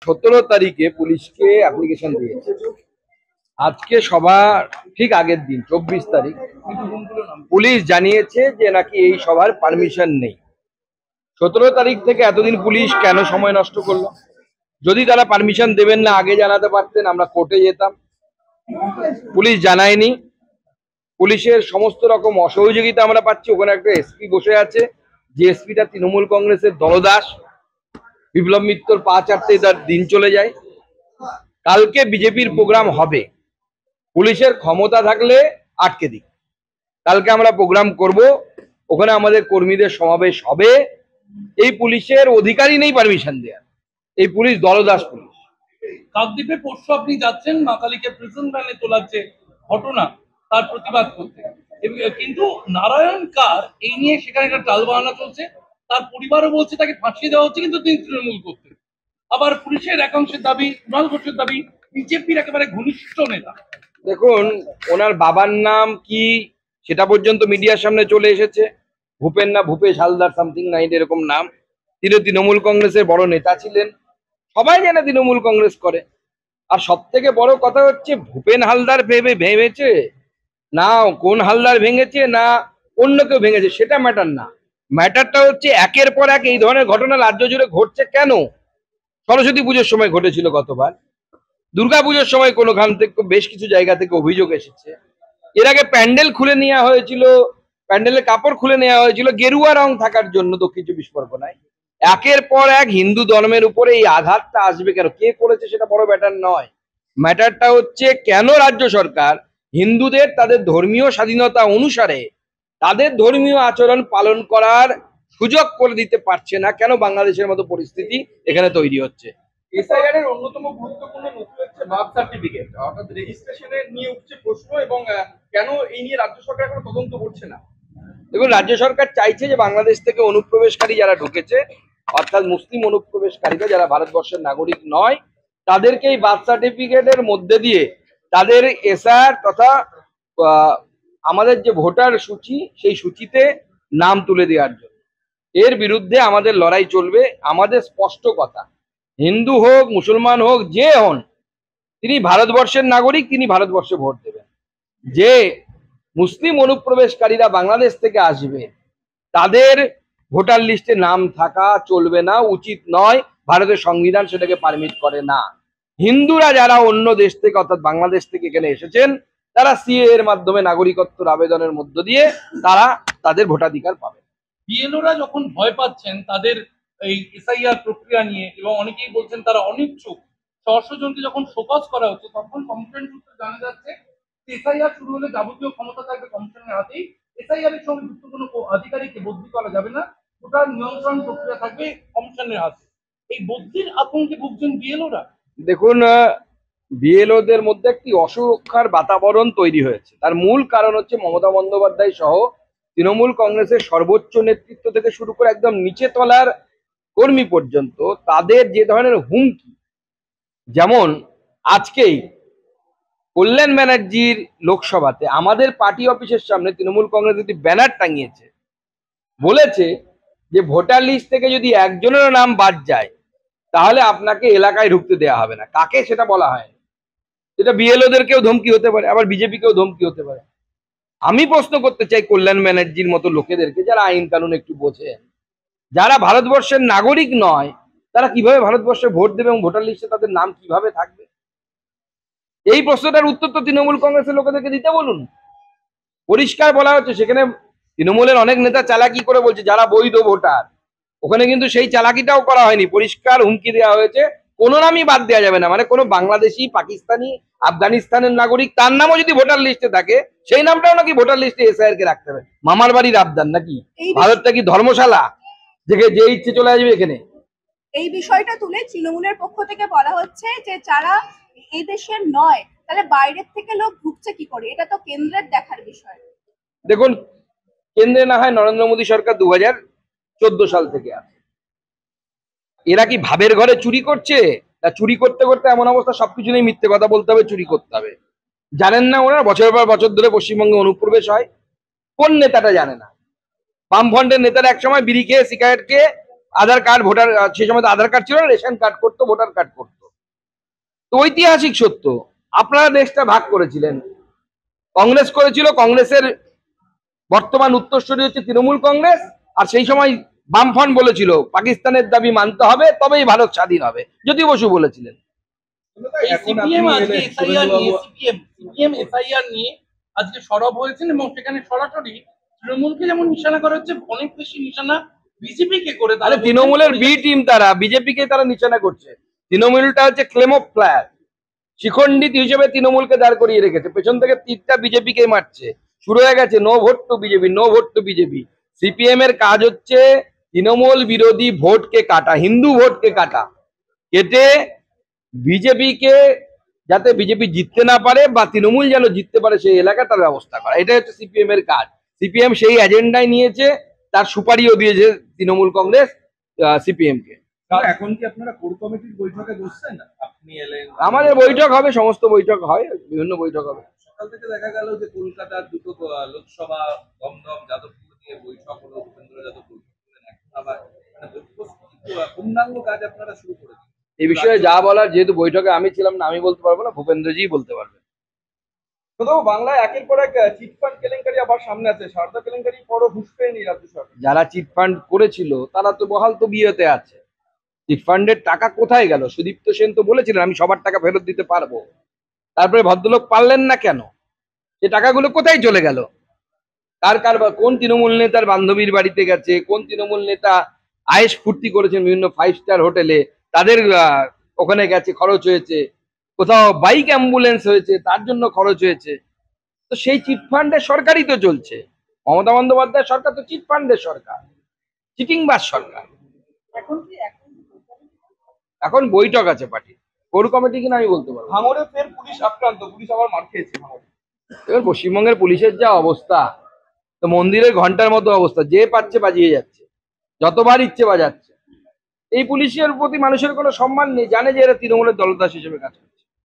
17 তারিখে পুলিশকে অ্যাপ্লিকেশন দিয়েছে। আজকে সভা ঠিক আগের দিন 24 তারিখ পুলিশ জানিয়েছে যে নাকি এই সভার পারমিশন নেই। 17 তারিখ থেকে এতদিন পুলিশ কেন সময় নষ্ট করলো? যদি তারা পারমিশন দেবেন না আগে জানাতে পারতেন, আমরা কোর্টে যেতাম। পুলিশ জানায়নি। পুলিশের সমস্ত রকম অসহযোগিতা আমরা পাচ্ছি। ওখানে একটা এসপি বসে আছে, যে এসপিটা তৃণমূল কংগ্রেসের দলদাস। বিপ্লব মিত্রর পা চাটতে তার দিন চলে যায়। কালকে বিজেপির প্রোগ্রাম হবে, পুলিশের ক্ষমতা থাকলে আটকে দিক। কালকে আমরা প্রোগ্রাম করব, ওখানে আমাদের কর্মীদের সমাবেশ হবে। এই পুলিশের অধিকারই নেই পারমিশন দেওয়ার। এই পুলিশ দলদাস পুলিশ। কাকদ্বীপে পরশু আপনি যাচ্ছেন মা কালীকে প্রিজন ভ্যানে তোলার যে ঘটনা তার প্রতিবাদ করতে, কিন্তু নারায়ণ কার এই নিয়ে সেখানে একটা টালবাহানা চলছে। তার পরিবারও বলছে তাকে ফাঁসিয়ে দেওয়া হচ্ছে, কিন্তু তিনি তৃণমূল করতেন। আবার পুলিশের একাংশের দাবি, কুণাল ঘোষের দাবি, বিজেপির একেবারে ঘনিষ্ঠ নেতা। দেখুন, ওনার বাবার নাম কি সেটা পর্যন্ত মিডিয়ার সামনে চলে এসেছে। ভূপেন না ভূপেশ হালদার সামথিং নাইন এরকম নাম। তিনি তৃণমূল কংগ্রেসের বড় নেতা ছিলেন, সবাই জানে তৃণমূল কংগ্রেস করে। আর সব থেকে বড় কথা হচ্ছে, ভূপেন হালদার ভেঙেছে না কোন হালদার ভেঙেছে না অন্য কেউ ভেঙেছে সেটা ম্যাটার না। ম্যাটারটা হচ্ছে একের পর এক এই ধরনের ঘটনা রাজ্য জুড়ে ঘটছে কেন? সরস্বতী পুজোর সময় ঘটেছিল গতবার, দুর্গাপুজোর সময় কোনোখান থেকে বেশ কিছু জায়গা থেকে অভিযোগ এসেছে। এর আগে প্যান্ডেল খুলে নেওয়া হয়েছিল, প্যান্ডেলের কাপড় খুলে নেওয়া হয়েছিল গেরুয়া রং থাকার জন্য দক্ষিণ চব্বিশ পরগনায়। একের পর এক হিন্দু ধর্মের উপরে এই আঘাতটা আসবে কেন? কে করেছে সেটা বড় ম্যাটার নয়। ম্যাটারটা হচ্ছে কেন রাজ্য সরকার হিন্দুদের তাদের ধর্মীয় স্বাধীনতা অনুসারে তাদের ধর্মীয় আচরণ পালন করার সুযোগ করে দিতে পারছে না? কেন বাংলাদেশের মতো পরিস্থিতি এখানে তৈরি হচ্ছে? এসআইআর এর অন্যতম গুরুত্বপূর্ণ নথি হচ্ছে বার্থ সার্টিফিকেট, অর্থাৎ রেজিস্ট্রেশনের নিয়ে উঠছে প্রশ্ন, এবং কেন এই নিয়ে রাজ্য সরকার এখনো তদন্ত করছে না? দেখুন, রাজ্য সরকার চাইছে যে বাংলাদেশ থেকে অনুপ্রবেশকারী যারা ঢুকেছে, অর্থাৎ মুসলিম অনুপ্রবেশকারীরা যারা ভারতবর্ষের নাগরিক নয়, তাদেরকে এই বার্থ সার্টিফিকেটের মধ্যে দিয়ে তাদের এসআর তথা আমাদের যে ভোটার সূচি সেই সূচিতে নাম তুলে দেওয়ার জন্য। এর বিরুদ্ধে আমাদের লড়াই চলবে। আমাদের স্পষ্ট কথা, হিন্দু হোক মুসলমান হোক যে হন, তিনি ভারতবর্ষের নাগরিক, তিনি ভারতবর্ষে ভোট দেবেন। যে মুসলিম অনুপ্রবেশকারীরা বাংলাদেশ থেকে আসবে তাদের ভোটার লিস্টে নাম থাকা চলবে না, উচিত নয়। ভারতের সংবিধান সেটাকে পারমিট করে না। হিন্দুরা যারা অন্য দেশ থেকে অর্থাৎ বাংলাদেশ থেকে এখানে এসেছেন, তারা সিএ এর মাধ্যমে নাগরিকত্বের আবেদনের মধ্য দিয়ে তারা তাদের ভোটাধিকার পাবে। বিএলওরা যখন ভয় পাচ্ছেন তাদের এই এসআইআর প্রক্রিয়া নিয়ে, এবং অনেকেই বলছেন তারা অনিচ্ছুক, 600 জনকে যখন শোকজ করা হচ্ছে, তখন কমিশন সূত্রে জানা যাচ্ছে এসআইআর শুরু হলে যাবতীয় ক্ষমতা থাকবে কমিশনের হাতেই। এসআইআর এর সঙ্গে যুক্ত কোনো আধিকারিককে বদলি করা যাবে না, ওটা নিয়ন্ত্রণ প্রক্রিয়া থাকবে কমিশনের হাতে। এই বদলির আতঙ্কে ভুগছেন বিএলওরা। দেখুন, বিএলওদের মধ্যে একটি অসুরক্ষার বাতাবরণ তৈরি হয়েছে। তার মূল কারণ হচ্ছে মমতা বন্দ্যোপাধ্যায় সহ তৃণমূল কংগ্রেসের সর্বোচ্চ নেতৃত্ব থেকে শুরু করে একদম নিচে তলার কর্মী পর্যন্ত তাদের যে ধরনের হুমকি। যেমন আজকেই কল্যাণ ব্যানার্জির লোকসভাতে আমাদের পার্টি অফিসের সামনে তৃণমূল কংগ্রেস একটি ব্যানার টাঙিয়েছে, বলেছে যে ভোটার লিস্ট থেকে যদি একজনেরও নাম বাদ যায় তাহলে আপনাকে এলাকায় ঢুকতে দেওয়া হবে না। কাকে সেটা বলা হয়? সেটা বিএলওদেরকেও ধমকি হতে পারে, আবার বিজেপিকেও ধমকি হতে পারে। আমি প্রশ্ন করতে চাই কল্যাণ ব্যানার্জির মতো লোকেদেরকে, যারা আইন কানুন একটু বোঝেন, যারা ভারতবর্ষের নাগরিক নয়, তারা কিভাবে ভারতবর্ষে ভোট দেবে এবং ভোটার লিস্টে তাদের নাম কিভাবে থাকবে? এই প্রশ্নটার উত্তর তো তৃণমূল কংগ্রেসের লোকেদেরকে দিতে বলুন। পরিষ্কার বলা হচ্ছে, সেখানে তৃণমূলের অনেক নেতা চালাকি করে বলছে যারা বৈধ ভোটার, ওখানে কিন্তু সেই চালাকিটাও করা হয়নি। পরিষ্কার হুমকি দেওয়া হয়েছে কোনো নামই বাদ দেওয়া যাবে না। মানে কোনো বাংলাদেশি, পাকিস্তানি, আফগানিস্তানের নাগরিক তার নামও যদি ভোটার লিস্টে থাকে, সেই নামটাও নাকি ভোটার লিস্টে এসআইআর কে রাখতে হবে। মামার বাড়ির আবদার নাকি? ভারতটা কি ধর্মশালা যে ইচ্ছে চলে আসবে এখানে? এই বিষয়টা তুলে তৃণমূলের পক্ষ থেকে বলা হচ্ছে যে যারা এই দেশের নয়, তাহলে বাইরের থেকে লোক ঢুকছে কি করে? এটা তো কেন্দ্রের দেখার বিষয়। দেখুন, কেন্দ্রে না হয় নরেন্দ্র মোদী সরকার 2014 সাল থেকে আছে। এরা কি ভাবের ঘরে চুরি করছে? তা চুরি করতে করতে এমন অবস্থা, সবকিছু নিয়ে মিথ্যে কথা বলতে হবে, চুরি করতে হবে। জানেন না ওরা বছরের পর বছর ধরে পশ্চিমবঙ্গে অনুপ্রবেশ হয়? কোন নেতাটা জানে না? বামফ্রন্টের নেতারা একসময় বিড়ি খেয়ে, সিগারেট খেয়ে আধার কার্ড ভোটার, সেই সময় তো আধার কার্ড ছিল না, রেশন কার্ড করতো, ভোটার কার্ড করতো। তো ঐতিহাসিক সত্য, আপনারা দেশটা ভাগ করেছিলেন, কংগ্রেস করেছিল, কংগ্রেসের বর্তমান উত্তরসূরি হচ্ছে তৃণমূল কংগ্রেস। আর সেই সময় বামফ্রন্ট বলেছিল পাকিস্তানের দাবি মানতে হবে, তবেই ভারত স্বাধীন হবে, জ্যোতি বসু বলেছিলেন। এই সিপিএম আজকে এসআইআর নিয়ে সিপিএম এসআইআর নিয়ে আজকে সরব হয়েছেন এবং সেখানে সরাসরি তৃণমূলকে যেমন নিশানা করা হচ্ছে, অনেক বেশি নিশানা বিজেপি কে করে তাহলে তৃণমূলের বি টিম তারা, বিজেপিকে তারা নিশানা করছে। তৃণমূলটা হচ্ছে ক্লেম অফ প্লেয়ার, শিখণ্ডী হিসেবে তৃণমূলকে দাঁড় করিয়ে রেখেছে, পেছন থেকে তীরটা বিজেপিকে মারছে। শুরু হয়ে গেছে no vote to BJP, no vote to BJP. CPM এর কাজ হচ্ছে তৃণমূল বিরোধী ভোটকে কাটা, হিন্দু ভোটকে কাটা, কেটে বিজেপিকে, যাতে বিজেপি জিততে না পারে বা তৃণমূল যেন জিততে পারে সেই এলাকাটার ব্যবস্থা করা। এটাই হচ্ছে সিপিএম এর কাজ। সিপিএম সেই এজেন্ডায় নিয়েছে, তার সুপারিও দিয়েছে তৃণমূল কংগ্রেস সিপিএম কে। এখন কি আপনারা কোর কমিটির বৈঠকে বসছেন? আপনি এলেন, আমাদের বৈঠক হবে, সমস্ত বৈঠক হয়, বিভিন্ন বৈঠক হবে। সকাল থেকে দেখা গেল যে কলকাতার দুটো লোকসভা দমদম যাদবপুর নিয়ে বৈঠক হলো, ভূপেন্দ্র যাদব বৈঠক করলেন, এখন আবার পূর্ণাঙ্গ কাজ আপনারা শুরু করেছেন। এই বিষয়ে যা বলার, যেহেতু বৈঠকে আমি ছিলাম না, আমি বলতে পারবো না, ভূপেন্দ্রজি বলতে পারবে। কোথাও বাংলায় একের পর এক চিটফান্ড কেলেঙ্কারি আবার সামনে আছে, সারদা কেলেঙ্কারি পরও হুঁশ পেয়নি রাজ্য সরকার। যারা চিটফান্ড করেছিল তারা তো বহাল তো বিয়েতে আছে। চিটফান্ডের টাকা কোথায় গেল? সুদীপ্ত সেন তো বলেছিলেন আমি সবার টাকা ফেরত দিতে পারবো, তারপরে ভদ্রলোক পারলেন না কেন? সে টাকাগুলো কোথায় চলে গেল? কোন তৃণমূল নেতার বান্ধবীর বাড়িতে গেছে, কোন তৃণমূল নেতা আয়েশ ফুর্তি করেছেন বিভিন্ন 5 স্টার হোটেলে, তাদের ওখানে গেছে, খরচ হয়েছে। কোথাও বাইক অ্যাম্বুলেন্স হয়েছে, তার জন্য খরচ হয়েছে। তো সেই চিটফান্ডের সরকারই তো চলছে। মমতা বন্দ্যোপাধ্যায় সরকার তো চিটফান্ডের সরকার, চিটিংবাজ সরকার। এখন বৈঠক আছে পার্টির, কোর কমিটি কিনা আমি বলতে পারবো না। ভাঙড়ে ফের পুলিশ আক্রান্ত, পুলিশ আবার মার খেয়েছে ভাঙড়ে। এবার পশ্চিমবঙ্গের পুলিশের যা অবস্থা, তো মন্দিরের ঘন্টার মতো অবস্থা, যে পাচ্ছে বাজিয়ে যাচ্ছে, যতবার ইচ্ছে বাজাচ্ছে। এই পুলিশের প্রতি মানুষের কোনো সম্মান নেই, জানে যে এরা তৃণমূলের দলদাস হিসেবে কাজ করে।